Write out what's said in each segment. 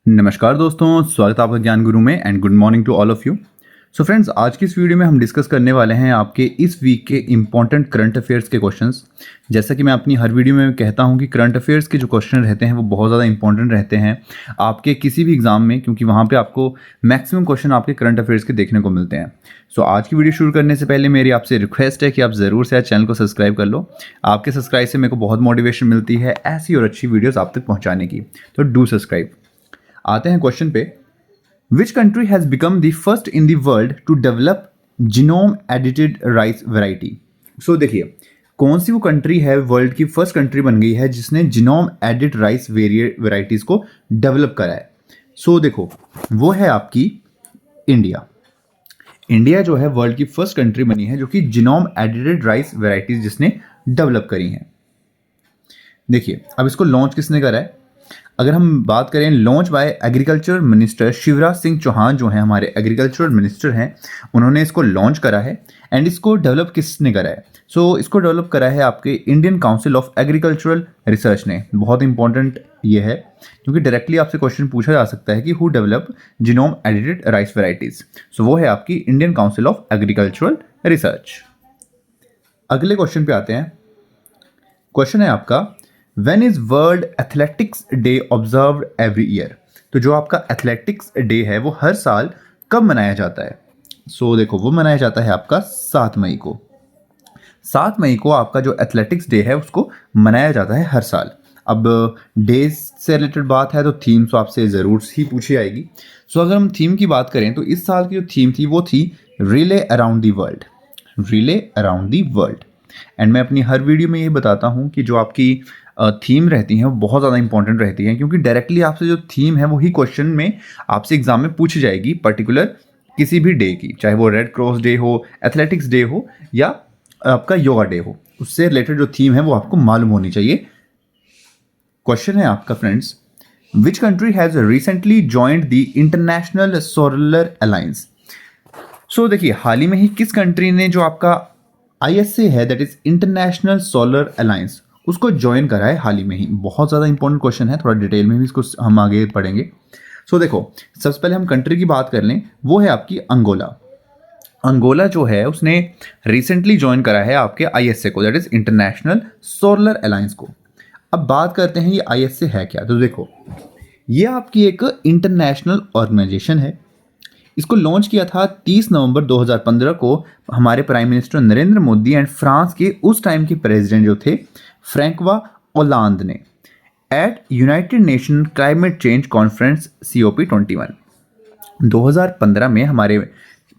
नमस्कार दोस्तों, स्वागत है आपका ज्ञान गुरु में and good morning to all of you. So friends, आज की इस वीडियो में हम डिस्कस करने वाले हैं आपके इस वीक के इंपॉर्टेंट करंट अफेयर्स के क्वेश्चंस। जैसा कि मैं अपनी हर वीडियो में कहता हूं कि करंट अफेयर्स के जो क्वेश्चन रहते हैं वो बहुत ज़्यादा इंपॉर्टेंट रहते हैं आपके किसी भी एग्जाम में, क्योंकि वहाँ पर आपको मैक्सिमम क्वेश्चन आपके करंट अफेयर्स के देखने को मिलते हैं। सो आज की वीडियो शुरू करने से पहले मेरी आपसे रिक्वेस्ट है कि आप ज़रूर से चैनल को सब्सक्राइब कर लो। आपके सब्सक्राइब से मेरे को बहुत मोटिवेशन मिलती है ऐसी और अच्छी वीडियोज़ आप तक पहुँचाने की, तो डू सब्सक्राइब। आते हैं क्वेश्चन पे। Which country has become the first in the world to develop genome edited rice variety. So देखिए, कौन सी वो कंट्री है, वर्ल्ड की फर्स्ट कंट्री बन गई है जिसने जीनोम एडिट राइस वेराइटीज को डेवलप करा है। सो देखो, वो है आपकी इंडिया। इंडिया जो है वर्ल्ड की फर्स्ट कंट्री बनी है जो कि जीनोम एडिटेड राइस वैराइटीज जिसने डेवलप करी हैं। देखिए, अब इसको लॉन्च किसने करा है? अगर हम बात करें launch by agriculture minister Shivraj Singh Chouhan, जो हैं हमारे एग्रीकल्चर मिनिस्टर हैं, उन्होंने इसको लॉन्च करा है। एंड इसको डेवलप किसने करा है? सो इसको डेवलप करा है आपके Indian council of agricultural research ने। बहुत इंपॉर्टेंट ये है क्योंकि डायरेक्टली आपसे क्वेश्चन पूछा जा सकता है कि who develop genome edited rice varieties. So वो है आपकी Indian council of agricultural research. अगले क्वेश्चन पे आते हैं। क्वेश्चन है आपका, When is world athletics day observed every year? तो जो आपका एथलेटिक्स डे है वो हर साल कब मनाया जाता है? सो देखो, वो मनाया जाता है आपका 7 मई को। 7 मई को आपका जो एथलेटिक्स डे है उसको मनाया जाता है हर साल। अब डेज से रिलेटेड बात है तो थीम तो आपसे ज़रूर ही पूछी जाएगी। सो अगर हम थीम की बात करें तो इस साल की जो थीम थी वो थी relay around the world. Relay around the world. And मैं अपनी हर वीडियो में ये बताता हूँ कि जो आपकी थीम रहती हैं वो बहुत ज़्यादा इंपॉर्टेंट रहती हैं, क्योंकि डायरेक्टली आपसे जो थीम है वही क्वेश्चन में आपसे एग्जाम में पूछी जाएगी पर्टिकुलर किसी भी डे की, चाहे वो रेड क्रॉस डे हो, एथलेटिक्स डे हो या आपका योगा डे हो। उससे रिलेटेड जो थीम है वो आपको मालूम होनी चाहिए। क्वेश्चन है आपका friends, which country has recently joined the international solar alliance? So देखिए, हाल ही में ही किस कंट्री ने जो आपका ISA है, that is international solar alliance, उसको ज्वाइन करा है हाल ही में ही। बहुत ज़्यादा इंपॉर्टेंट क्वेश्चन है, थोड़ा डिटेल में भी इसको हम आगे पढ़ेंगे। सो देखो, सबसे पहले हम कंट्री की बात कर लें, वो है आपकी अंगोला। अंगोला जो है उसने रिसेंटली ज्वाइन करा है आपके ISA को, that is international solar alliance को। अब बात करते हैं ये ISA है क्या। तो देखो, ये आपकी एक इंटरनेशनल ऑर्गेनाइजेशन है। इसको लॉन्च किया था 30 नवंबर 2015 को हमारे prime minister Narendra Modi and France के उस टाइम के प्रेसिडेंट जो थे फ्रैंकवा ओलांद ने, at United Nation climate change conference COP21। 2015 में हमारे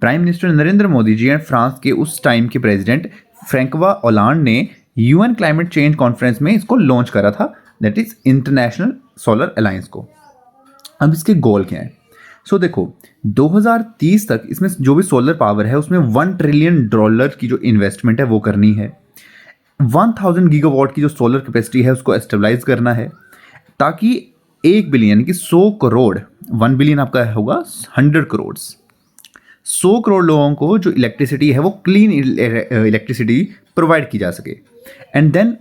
prime minister Narendra Modi ji and France के उस टाइम के प्रेसिडेंट फ्रैंकवा ओलांद ने UN क्लाइमेट चेंज कॉन्फ्रेंस में इसको लॉन्च करा था, that is international solar alliance को। अब इसके गोल क्या है? सो देखो, 2030 तक इसमें जो भी सोलर पावर है उसमें $1 ट्रिलियन की जो इन्वेस्टमेंट है वो करनी है। 1000 गीगावाट की जो सोलर कैपेसिटी है उसको स्टेबलाइज करना है, ताकि 1 बिलियन यानी कि 100 करोड़, 1 बिलियन आपका होगा 100 करोड़, 100 करोड़ लोगों को जो इलेक्ट्रिसिटी है वो क्लीन इलेक्ट्रिसिटी प्रोवाइड की जा सके। एंड देन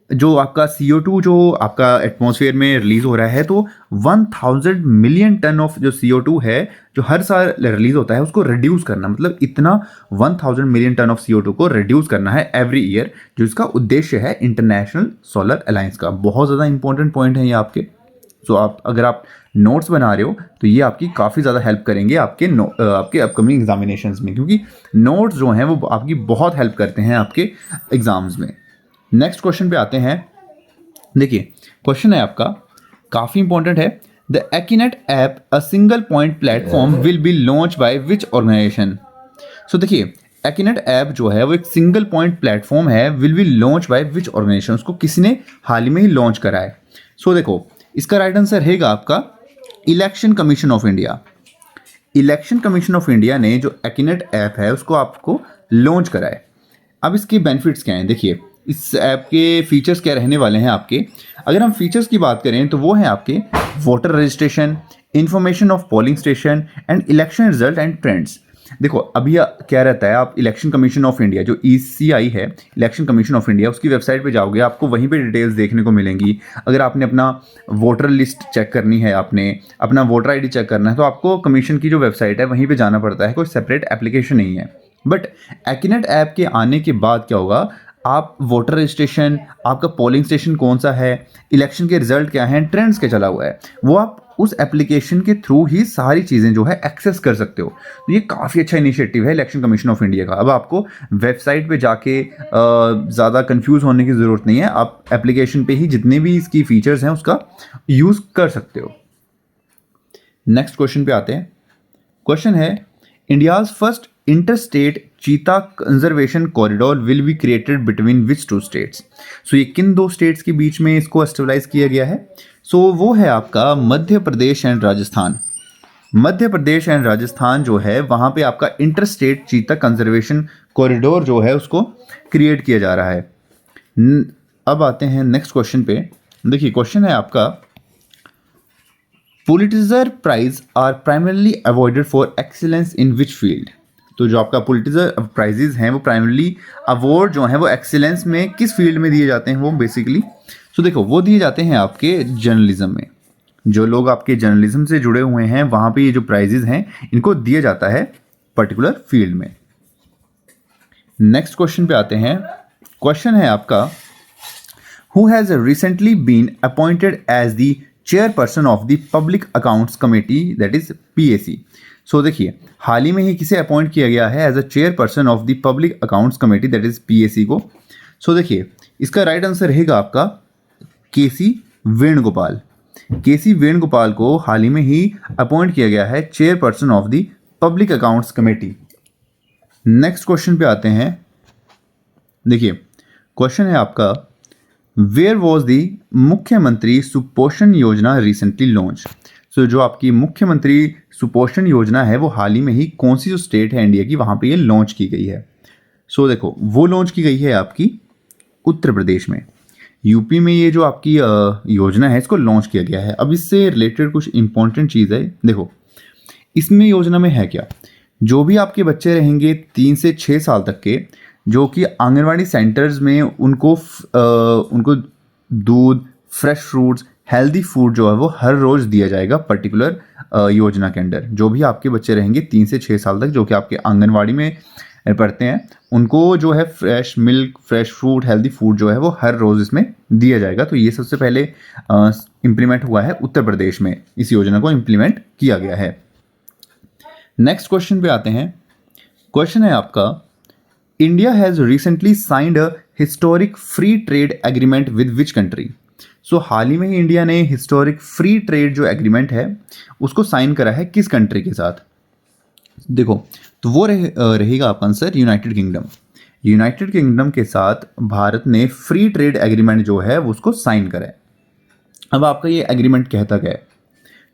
जो आपका CO2 जो आपका एटमॉस्फेयर में रिलीज़ हो रहा है, तो 1000 मिलियन टन ऑफ जो CO2 है जो हर साल रिलीज़ होता है उसको रिड्यूस करना, मतलब इतना 1000 मिलियन टन ऑफ CO2 को रिड्यूस करना है एवरी ईयर, जो इसका उद्देश्य है इंटरनेशनल सोलर अलायंस का। बहुत ज़्यादा इंपॉर्टेंट पॉइंट है ये आपके। सो अगर आप नोट्स बना रहे हो तो ये आपकी काफ़ी ज़्यादा हेल्प करेंगे आपके अपकमिंग एग्जामिनेशंस में, क्योंकि नोट्स जो हैं वो आपकी बहुत हेल्प करते हैं आपके एग्जाम्स में। नेक्स्ट क्वेश्चन पे आते हैं। देखिए, क्वेश्चन है आपका, काफ़ी इंपॉर्टेंट है। The Acunet app a single point platform will be launch by which organization? So देखिए, एक्यूनेट ऐप जो है वो एक सिंगल पॉइंट प्लेटफॉर्म है, will be launch by which organization, उसको किसी ने हाल ही में ही लॉन्च करा है। सो देखो, इसका राइट आंसर रहेगा आपका election commission of India. Election commission of India ने जो एक्यूनेट ऐप है उसको आपको लॉन्च करा है। अब इसके बेनिफिट्स क्या हैं? देखिए, इस ऐप के फीचर्स क्या रहने वाले हैं आपके। अगर हम फीचर्स की बात करें तो वो हैं आपके voter registration, information of polling station and election result and trends. देखो अभी क्या रहता है, आप इलेक्शन कमीशन ऑफ इंडिया जो ECI है, इलेक्शन कमीशन ऑफ इंडिया, उसकी वेबसाइट पे जाओगे, आपको वहीं पे डिटेल्स देखने को मिलेंगी। अगर आपने अपना वोटर लिस्ट चेक करनी है, आपने अपना वोटर ID चेक करना है, तो आपको कमीशन की जो वेबसाइट है वहीं पे जाना पड़ता है, कोई सेपरेट एप्लीकेशन नहीं है। बट एक्यूनेट ऐप के आने के बाद क्या होगा, आप वोटर रजिस्ट्रेशन, आपका पोलिंग स्टेशन कौन सा है, इलेक्शन के रिजल्ट क्या हैं, ट्रेंड्स क्या चला हुआ है, वो आप उस एप्लीकेशन के थ्रू ही सारी चीज़ें जो है एक्सेस कर सकते हो। तो ये काफ़ी अच्छा इनिशिएटिव है इलेक्शन कमीशन ऑफ इंडिया का। अब आपको वेबसाइट पे जाके ज़्यादा कंफ्यूज होने की ज़रूरत नहीं है, आप एप्लीकेशन पे ही जितने भी इसकी फीचर्स हैं उसका यूज़ कर सकते हो। नेक्स्ट क्वेश्चन पे आते हैं। क्वेश्चन है, India's first interstate cheetah conservation corridor will be created between which two states. So ये किन दो स्टेट्स के बीच में इसको एस्टेब्लाइज किया गया है? सो वो है आपका मध्य प्रदेश एंड राजस्थान। मध्य प्रदेश एंड राजस्थान जो है वहाँ पे आपका इंटरस्टेट चीता कंजर्वेशन कॉरिडोर जो है उसको क्रिएट किया जा रहा है। अब आते हैं नेक्स्ट क्वेश्चन पे। देखिए क्वेश्चन है आपका, Pulitzer prize are primarily awarded for excellence in which field. तो जो आपका पुलिट्जर प्राइजेज हैं वो प्राइमरली अवार्ड जो हैं वो एक्सीलेंस में किस फील्ड में दिए जाते हैं वो बेसिकली। सो देखो वो दिए जाते हैं आपके जर्नलिज्म में। जो लोग आपके जर्नलिज्म से जुड़े हुए हैं वहाँ पे ये जो प्राइजेज हैं इनको दिया जाता है पर्टिकुलर फील्ड में। नेक्स्ट क्वेश्चन पे आते हैं। क्वेश्चन है आपका, who has recently been appointed as the chairperson of the public accounts committee that is PAC। So देखिए हाल ही में ही किसे अपॉइंट किया गया है as a chairperson of the public accounts committee that is PAC को। सो देखिए इसका राइट आंसर रहेगा आपका KC वेणुगोपाल। KC वेणुगोपाल को हाल ही में ही अपॉइंट किया गया है chairperson of the public accounts committee. Next question पे आते हैं। देखिए क्वेश्चन है आपका, वेयर वॉज दी मुख्यमंत्री सुपोषण योजना रिसेंटली लॉन्च। सो जो आपकी मुख्यमंत्री सुपोषण योजना है वो हाल ही में ही कौन सी जो स्टेट है इंडिया की वहाँ पे ये लॉन्च की गई है। सो देखो वो लॉन्च की गई है आपकी उत्तर प्रदेश में। यूपी में ये जो आपकी योजना है इसको लॉन्च किया गया है। अब इससे रिलेटेड कुछ इंपॉर्टेंट चीज़ है। देखो इसमें योजना में है क्या, जो भी आपके बच्चे रहेंगे 3 से 6 साल तक के, जो कि आंगनवाड़ी सेंटर्स में उनको दूध, फ्रेश फ्रूट्स, हेल्दी फूड जो है वो हर रोज़ दिया जाएगा पर्टिकुलर योजना के अंडर। जो भी आपके बच्चे रहेंगे 3 से 6 साल तक जो कि आपके आंगनवाड़ी में पढ़ते हैं उनको जो है fresh milk, fresh fruit, healthy food जो है वो हर रोज़ इसमें दिया जाएगा। तो ये सबसे पहले इम्प्लीमेंट हुआ है उत्तर प्रदेश में, इस योजना को इम्प्लीमेंट किया गया है। नेक्स्ट क्वेश्चन पे आते हैं। क्वेश्चन है आपका, India has recently signed a historic free trade agreement with which country. So हाल ही में ही इंडिया ने हिस्टोरिक फ्री ट्रेड जो एग्रीमेंट है उसको साइन करा है किस कंट्री के साथ। देखो तो वो रहेगा आपका answer United kingdom. United kingdom के साथ भारत ने फ्री ट्रेड एग्रीमेंट जो है वो उसको साइन करा है। अब आपका ये एग्रीमेंट कहता क्या है?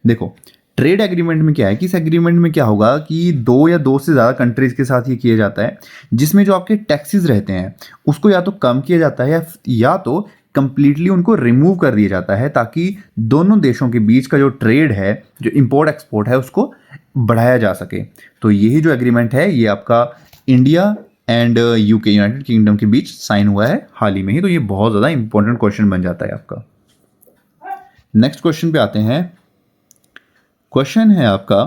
देखो ट्रेड एग्रीमेंट में क्या है कि इस एग्रीमेंट में क्या होगा कि 2 या 2 से ज़्यादा कंट्रीज़ के साथ ये किया जाता है, जिसमें जो आपके टैक्सेस रहते हैं उसको या तो कम किया जाता है या तो कंप्लीटली उनको रिमूव कर दिया जाता है, ताकि दोनों देशों के बीच का जो ट्रेड है, जो इंपोर्ट एक्सपोर्ट है, उसको बढ़ाया जा सके। तो यही जो एग्रीमेंट है ये आपका India and UK United kingdom के बीच साइन हुआ है हाल ही में ही। तो ये बहुत ज़्यादा इंपॉर्टेंट क्वेश्चन बन जाता है आपका। नेक्स्ट क्वेश्चन पे आते हैं। क्वेश्चन है आपका,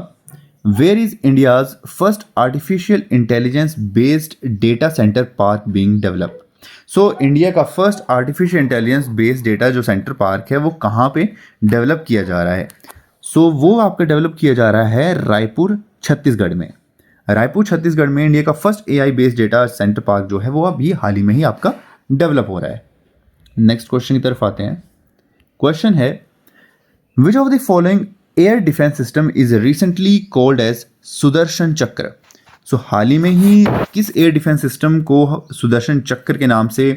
where is India's first artificial intelligence based data centre park being developed. So India का first artificial intelligence based data जो सेंटर पार्क है वो कहाँ पे डेवलप किया जा रहा है? सो वो आपका डेवलप किया जा रहा है रायपुर छत्तीसगढ़ में। रायपुर छत्तीसगढ़ में इंडिया का first AI based data centre park जो है वो अभी हाल ही में ही आपका डेवलप हो रहा है। नेक्स्ट क्वेश्चन की तरफ आते हैं। क्वेश्चन है, which of the following air defence system is recently called as Sudarshan Chakra. So हाल ही में ही किस एयर डिफेंस सिस्टम को सुदर्शन चक्र के नाम से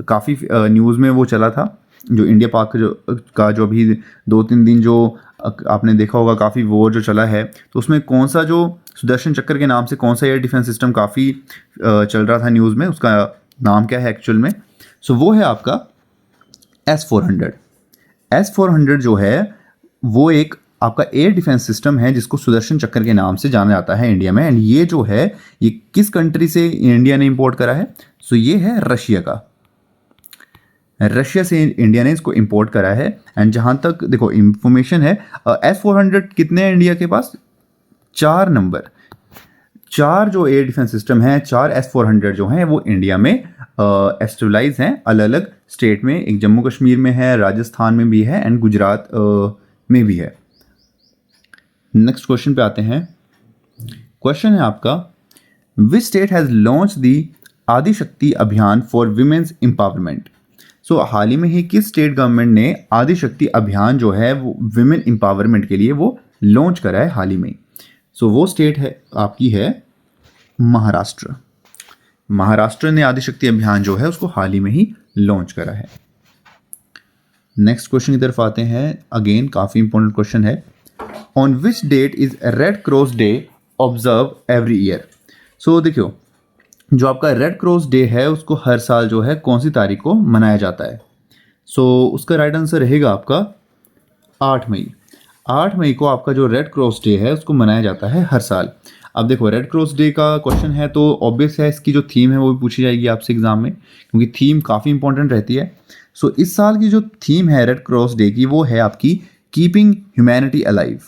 काफ़ी न्यूज़ में वो चला था, जो इंडिया पाक जो अभी 2-3 दिन जो आपने देखा होगा काफ़ी वॉर जो चला है, तो उसमें कौन सा जो सुदर्शन चक्र के नाम से कौन सा एयर डिफेंस सिस्टम काफ़ी चल रहा था न्यूज़ में, उसका नाम क्या है एक्चुअल में? सो वो है आपका S-400। S-400 जो है वो एक आपका एयर डिफेंस सिस्टम है जिसको सुदर्शन चक्र के नाम से जाना जाता है इंडिया में, एंड ये जो है ये किस कंट्री से इंडिया ने इंपोर्ट करा है? सो ये है रशिया का। रशिया से इंडिया ने इसको इंपोर्ट करा है। एंड जहाँ तक देखो इंफॉर्मेशन है, S-400 कितने हैं इंडिया के पास? 4 नंबर, 4 जो एयर डिफेंस सिस्टम हैं, 4 S-400 जो हैं वो इंडिया में एस्टेबलाइज हैं अलग अलग स्टेट में। एक जम्मू कश्मीर में है, राजस्थान में भी है, एंड गुजरात में भी है। नेक्स्ट क्वेश्चन पे आते हैं। क्वेश्चन है आपका, which state has launch the Adishakti अभियान फॉर विमेंस एम्पावरमेंट? सो हाल ही में ही किस स्टेट गवर्नमेंट ने आदिशक्ति अभियान जो है वो विमेन एम्पावरमेंट के लिए वो लॉन्च करा है हाल ही में? सो वो स्टेट है आपकी है महाराष्ट्र। महाराष्ट्र ने आदिशक्ति अभियान जो है उसको हाल ही में ही लॉन्च करा है। नेक्स्ट क्वेश्चन की तरफ आते हैं। अगेन काफ़ी इंपॉर्टेंट क्वेश्चन है। On which date is Red Cross day observe every year? So देखियो, जो आपका रेड क्रॉस डे है उसको हर साल जो है कौन सी तारीख को मनाया जाता है? सो उसका राइट आंसर रहेगा आपका 8 मई। 8 मई को आपका जो रेड क्रॉस डे है उसको मनाया जाता है हर साल। अब देखो रेड क्रॉस डे का क्वेश्चन है तो ऑब्वियस है इसकी जो थीम है वो भी पूछी जाएगी आपसे एग्जाम में, क्योंकि थीम काफ़ी इंपॉर्टेंट रहती है। सो इस साल की जो थीम है रेड क्रॉस डे की वो है आपकी keeping humanity alive.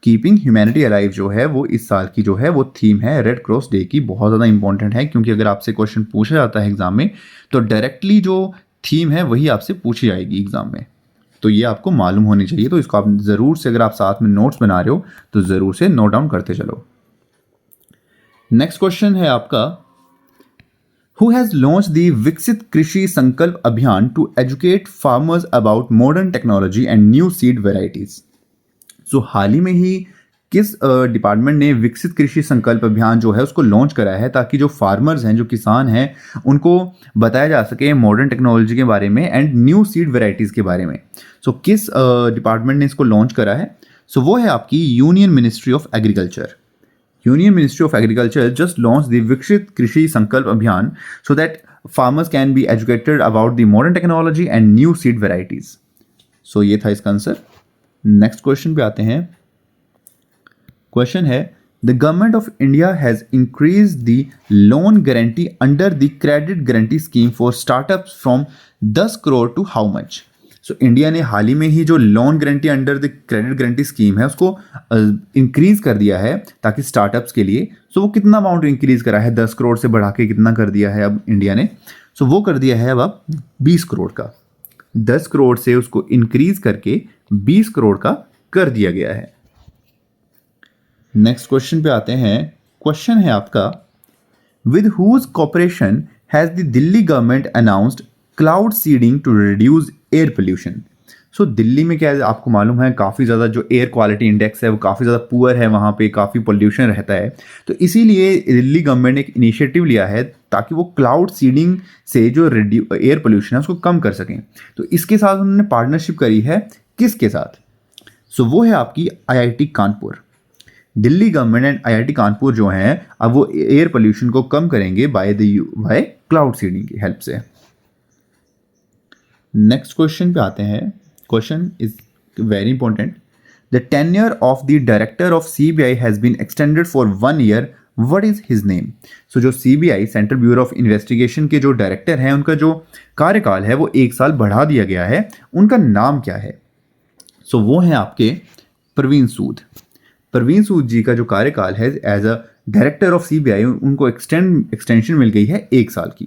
Keeping humanity alive जो है वो इस साल की जो है वो थीम है रेड क्रॉस डे की। बहुत ज़्यादा इंपॉर्टेंट है, क्योंकि अगर आपसे क्वेश्चन पूछा जाता है एग्जाम में तो डायरेक्टली जो थीम है वही आपसे पूछी जाएगी एग्जाम में, तो ये आपको मालूम होनी चाहिए। तो इसको आप ज़रूर से, अगर आप साथ में नोट्स बना रहे हो तो ज़रूर से नोट डाउन करते चलो। नेक्स्ट क्वेश्चन है आपका, हु हैज़ लॉन्च द विकसित Krishi Sankalp Abhiyan to educate farmers about modern technology and new seed varieties? So हाल ही में ही किस डिपार्टमेंट ने विकसित कृषि संकल्प अभियान जो है उसको लॉन्च करा है, ताकि जो फार्मर्स हैं, जो किसान हैं, उनको बताया जा सके मॉडर्न टेक्नोलॉजी के बारे में एंड न्यू सीड वेराइटीज़ के बारे में। सो किस डिपार्टमेंट ने इसको लॉन्च करा है? सो वो है आपकी union ministry of agriculture. Union Ministry of Agriculture just launched the Vikshit Krishi Sankalp Abhiyan so that farmers can be educated about the modern technology and new seed varieties. So ये था इसका answer. Next question पे आते हैं। Question है, The government of India has increased the loan guarantee under the credit guarantee scheme for startups from 10 crore to how much? So India ने हाल ही में ही जो loan guarantee under the credit guarantee scheme है उसको increase कर दिया है ताकि स्टार्टअप्स के लिए। सो वो कितना अमाउंट इंक्रीज करा है? 10 करोड़ से बढ़ा के कितना कर दिया है अब इंडिया ने? सो वो कर दिया है अब 20 करोड़ का। 10 करोड़ से उसको इंक्रीज करके 20 करोड़ का कर दिया गया है। नेक्स्ट क्वेश्चन पे आते हैं। क्वेश्चन है आपका, with whose cooperation has the Delhi government announced cloud seeding to reduce air pollution? So Delhi में क्या है, आपको मालूम है काफ़ी ज़्यादा जो एयर क्वालिटी इंडेक्स है वो काफ़ी ज़्यादा पुअर है, वहाँ पे काफ़ी पोल्यूशन रहता है। तो इसीलिए दिल्ली गवर्नमेंट ने एक इनिशिएटिव लिया है ताकि वो क्लाउड सीडिंग से जो एयर पोल्यूशन है उसको कम कर सकें। तो इसके साथ उन्होंने पार्टनरशिप करी है, किसके साथ? सो वो है आपकी IIT Kanpur. Delhi government and IIT Kanpur जो हैं अब वो एयर पोल्यूशन को कम करेंगे बाय क्लाउड सीडिंग की हेल्प से। नेक्स्ट क्वेश्चन पे आते हैं। Question is very important. The tenure of the director of CBI has been extended for 1 year, what is his name? So जो CBI central bureau of investigation के जो director हैं उनका जो कार्यकाल है वो 1 साल बढ़ा दिया गया है। उनका नाम क्या है? सो वो हैं आपके प्रवीण सूद। प्रवीण सूद जी का जो कार्यकाल है as a director of CBI उनको एक्सटेंशन मिल गई है 1 साल की।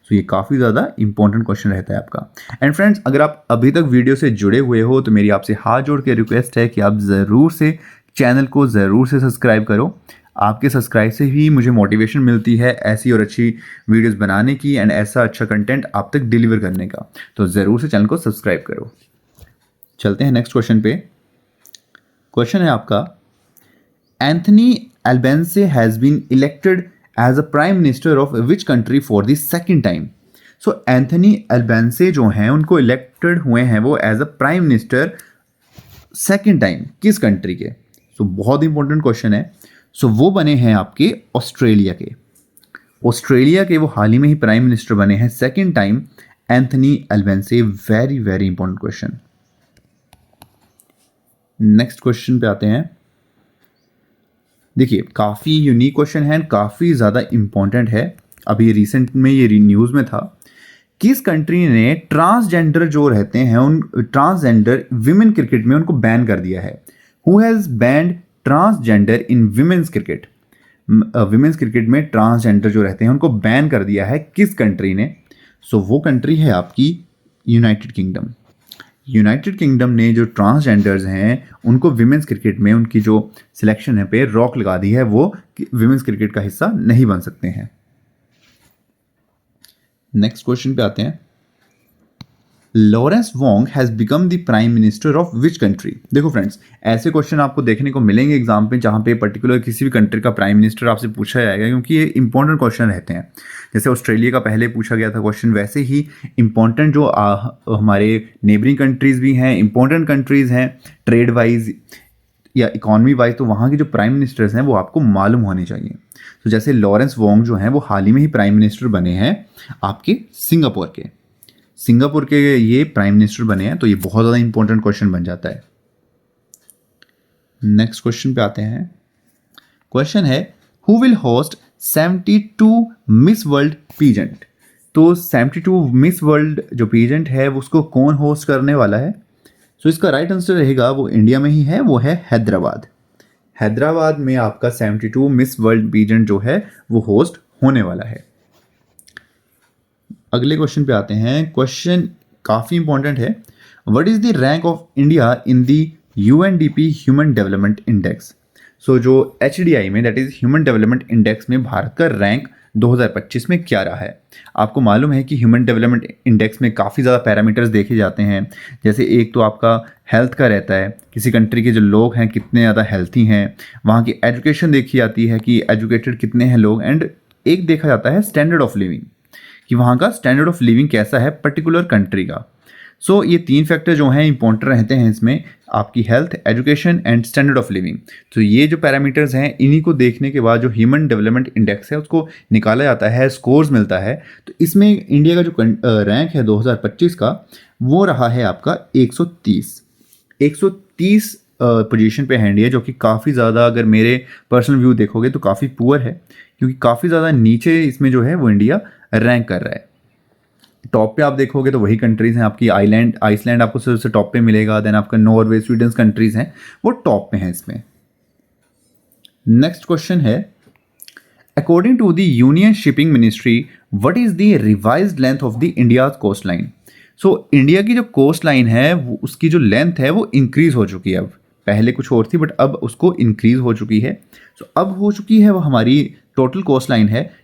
तो ये काफ़ी ज़्यादा इंपॉर्टेंट क्वेश्चन रहता है आपका। एंड फ्रेंड्स, अगर आप अभी तक वीडियो से जुड़े हुए हो तो मेरी आपसे हाथ जोड़ के रिक्वेस्ट है कि आप ज़रूर से चैनल को ज़रूर से सब्सक्राइब करो। आपके सब्सक्राइब से ही मुझे मोटिवेशन मिलती है ऐसी और अच्छी वीडियोस बनाने की एंड ऐसा अच्छा कंटेंट आप तक डिलीवर करने का। तो ज़रूर से चैनल को सब्सक्राइब करो। चलते हैं नेक्स्ट क्वेश्चन पे। क्वेश्चन है आपका, Anthony Albanese has been elected as a prime minister of which country for the second time? So Anthony Albanese जो हैं उनको इलेक्टेड हुए हैं वो as a prime minister second time, किस कंट्री के? सो बहुत इंपॉर्टेंट क्वेश्चन है। सो वो बने हैं आपके ऑस्ट्रेलिया के। ऑस्ट्रेलिया के वो हाल ही में ही प्राइम मिनिस्टर बने हैं second time, Anthony Albanese. Very very important question. Next question पे आते हैं। देखिए काफ़ी यूनिक क्वेश्चन है, काफ़ी ज़्यादा इम्पोर्टेंट है। अभी रिसेंट में ये न्यूज़ में था, किस कंट्री ने ट्रांसजेंडर जो रहते हैं उन ट्रांसजेंडर विमेन क्रिकेट में उनको बैन कर दिया है? Who has band transgender in women's cricket? Women's cricket में ट्रांसजेंडर जो रहते हैं उनको बैन कर दिया है किस कंट्री ने? सो वो कंट्री है आपकी यूनाइटेड किंगडम। यूनाइटेड किंगडम ने जो ट्रांसजेंडर्स हैं उनको विमेंस क्रिकेट में उनकी जो सिलेक्शन है पे रॉक लगा दी है, वो विमेंस क्रिकेट का हिस्सा नहीं बन सकते हैं। नेक्स्ट क्वेश्चन पे आते हैं। Lawrence Wong has become the prime minister of which country? देखो फ्रेंड्स, ऐसे क्वेश्चन आपको देखने को मिलेंगे एग्जाम पे जहाँ पे पर्टिकुलर किसी भी कंट्री का प्राइम मिनिस्टर आपसे पूछा जाएगा, क्योंकि ये इंपॉर्टेंट क्वेश्चन रहते हैं। जैसे ऑस्ट्रेलिया का पहले पूछा गया था क्वेश्चन, वैसे ही इंपॉर्टेंट जो हमारे नेबरिंग कंट्रीज़ भी हैं, इंपॉर्टेंट कंट्रीज़ हैं ट्रेड वाइज या इकॉनमी वाइज, तो वहाँ के जो प्राइम मिनिस्टर्स हैं वो आपको मालूम होने चाहिए। तो जैसे लॉरेंस वोंग जो हैं वो हाल ही में ही प्राइम मिनिस्टर बने हैं आपके सिंगापुर के ये प्राइम मिनिस्टर बने हैं, तो ये बहुत ज़्यादा इंपॉर्टेंट क्वेश्चन बन जाता है। नेक्स्ट क्वेश्चन पे आते हैं। क्वेश्चन है, who will host 72 miss world peasant? तो 72 मिस वर्ल्ड जो पीजेंट है उसको कौन होस्ट करने वाला है? सो इसका राइट आंसर रहेगा, वो इंडिया में ही है, वो है हैदराबाद। हैदराबाद में आपका 72 मिस वर्ल्ड पीजेंट जो है वो होस्ट होने वाला है। अगले क्वेश्चन पे आते हैं। क्वेश्चन काफ़ी इंपॉर्टेंट है। What is the rank of India in the UNDP human development index? So जो HDI में, that is human development index में भारत का रैंक 2025 में क्या रहा है? आपको मालूम है कि ह्यूमन डेवलपमेंट इंडेक्स में काफ़ी ज़्यादा पैरामीटर्स देखे जाते हैं। जैसे एक तो आपका हेल्थ का रहता है, किसी कंट्री के जो लोग हैं कितने ज़्यादा हेल्थी हैं, वहाँ की एजुकेशन देखी जाती है कि एजुकेटेड कितने हैं लोग, एंड एक देखा जाता है स्टैंडर्ड ऑफ लिविंग कि वहाँ का स्टैंडर्ड ऑफ लिविंग कैसा है पर्टिकुलर कंट्री का। सो ये 3 फैक्टर जो हैं इंपॉर्टेंट रहते हैं इसमें, आपकी health, education and standard of living. तो ये जो पैरामीटर्स हैं इन्हीं को देखने के बाद जो ह्यूमन डेवलपमेंट इंडेक्स है उसको निकाला जाता है, स्कोर्स मिलता है। तो इसमें इंडिया का जो रैंक है 2025 का वो रहा है आपका 130 पोजीशन पे है इंडिया, जो कि काफ़ी ज़्यादा, अगर मेरे पर्सनल व्यू देखोगे तो काफ़ी पुअर है, क्योंकि काफ़ी ज़्यादा नीचे इसमें जो है वो इंडिया रैंक कर रहा है। टॉप पे आप देखोगे तो वही कंट्रीज़ हैं आपकी, आइसलैंड आपको सबसे टॉप पे मिलेगा, देन आपका नॉर्वे, स्वीडन कंट्रीज़ हैं वो टॉप पे हैं इसमें। नेक्स्ट क्वेश्चन है, according to the union shipping ministry what is the revised length of the India's coastline? So India की जो कोस्ट लाइन है वो उसकी जो लेंथ है वो इंक्रीज़ हो चुकी है। अब पहले कुछ और थी बट अब उसको इंक्रीज़ हो चुकी है। सो अब हो चुकी है वो हमारी टोटल कोस्ट लाइन है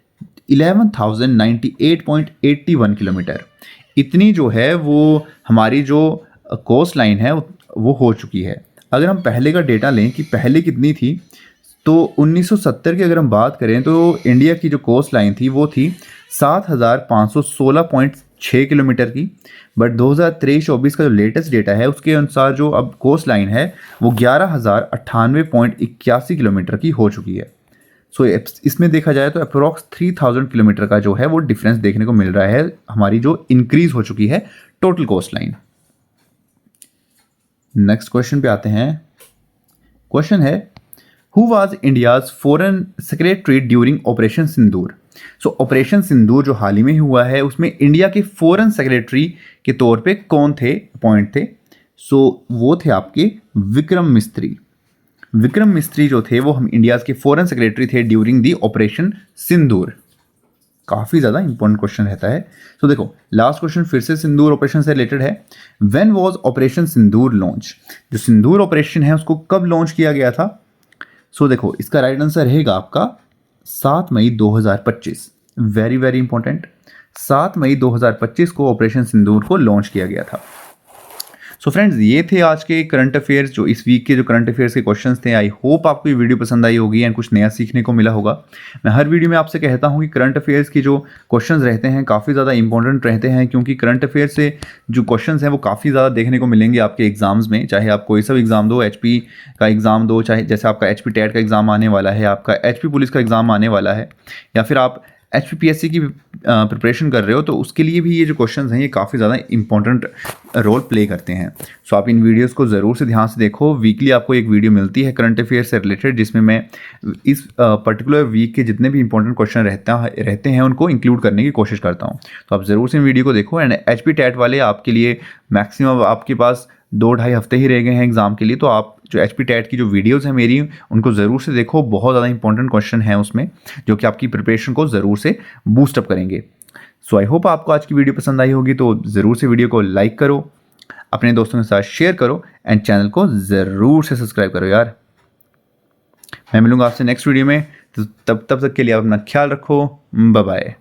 11,098.81 किलोमीटर। इतनी जो है वो हमारी जो कोस्ट लाइन है वो हो चुकी है। अगर हम पहले का डेटा लें कि पहले कितनी थी, तो 1970 की अगर हम बात करें तो इंडिया की जो कोस्ट लाइन थी वो थी 7,516.6 किलोमीटर की। बट 2023-24 का जो लेटेस्ट डेटा है उसके अनुसार जो अब कोस्ट लाइन है वो 11,098.81 किलोमीटर की हो चुकी है। सो इसमें देखा जाए तो अप्रोक्स 3000 किलोमीटर का जो है वो डिफरेंस देखने को मिल रहा है, हमारी जो इंक्रीज हो चुकी है total coast line. Next question पे आते हैं। क्वेश्चन है, who was India's foreign secretary during operation Sindoor? So operation Sindoor जो हाल ही में हुआ है उसमें इंडिया के फॉरेन सेक्रेटरी के तौर पे कौन थे, अपॉइंट थे? सो वो थे आपके विक्रम मिस्त्री। विक्रम मिस्त्री जो थे वो हम इंडिया के फॉरेन सेक्रेटरी थे ड्यूरिंग दी ऑपरेशन सिंदूर। काफ़ी ज़्यादा इंपॉर्टेंट क्वेश्चन रहता है। तो देखो लास्ट क्वेश्चन फिर से सिंदूर ऑपरेशन से रिलेटेड है। When was operation Sindoor launch? जो सिंदूर ऑपरेशन है उसको कब लॉन्च किया गया था? सो देखो इसका राइट आंसर रहेगा आपका 7 मई 2025। वेरी वेरी इंपॉर्टेंट, 7 मई 2025 को ऑपरेशन सिंदूर को लॉन्च किया गया था। सो फ्रेंड्स ये थे आज के करंट अफेयर्स, जो इस वीक के जो करंट अफेयर्स के क्वेश्चंस थे। आई होप आपको ये वीडियो पसंद आई होगी एंड कुछ नया सीखने को मिला होगा। मैं हर वीडियो में आपसे कहता हूँ कि करंट अफेयर्स की जो क्वेश्चंस रहते हैं काफ़ी ज़्यादा इंपॉर्टेंट रहते हैं, क्योंकि करंट अफेयर्स से जो क्वेश्चंस हैं वो काफ़ी ज़्यादा देखने को मिलेंगे आपके एग्जाम्स में। चाहे आप कोई सा भी एग्जाम दो, HP का एग्ज़ाम दो, चाहे जैसे आपका HP टेट का एग्ज़ाम आने वाला है, आपका HP पुलिस का एग्ज़ाम आने वाला है, या फिर आप HPPSC की प्रिपरेशन कर रहे हो तो उसके लिए भी ये जो क्वेश्चंस हैं ये काफ़ी ज़्यादा इंपॉर्टेंट रोल प्ले करते हैं। सो आप इन वीडियोस को ज़रूर से ध्यान से देखो। वीकली आपको एक वीडियो मिलती है करंट अफेयर से रिलेटेड, जिसमें मैं इस पर्टिकुलर वीक के जितने भी इंपॉर्टेंट क्वेश्चन रहते हैं उनको इंक्लूड करने की कोशिश करता हूँ। तो आप ज़रूर से इन वीडियो को देखो। एंड HP टैट वाले आपके लिए मैक्सिमम आपके पास 2-2.5 हफ्ते ही रह गए हैं एग्ज़ाम के लिए, तो आप जो HP टैट की जो वीडियोस हैं मेरी उनको ज़रूर से देखो। बहुत ज़्यादा इंपॉर्टेंट क्वेश्चन हैं उसमें जो कि आपकी प्रिपरेशन को ज़रूर से बूस्ट अप करेंगे। सो आई होप आपको आज की वीडियो पसंद आई होगी, तो ज़रूर से वीडियो को लाइक करो, अपने दोस्तों के साथ शेयर करो एंड चैनल को ज़रूर से सब्सक्राइब करो यार। मैं मिलूंगा आपसे नेक्स्ट वीडियो में, तो तब तक के लिए आप अपना ख्याल रखो। Bye bye.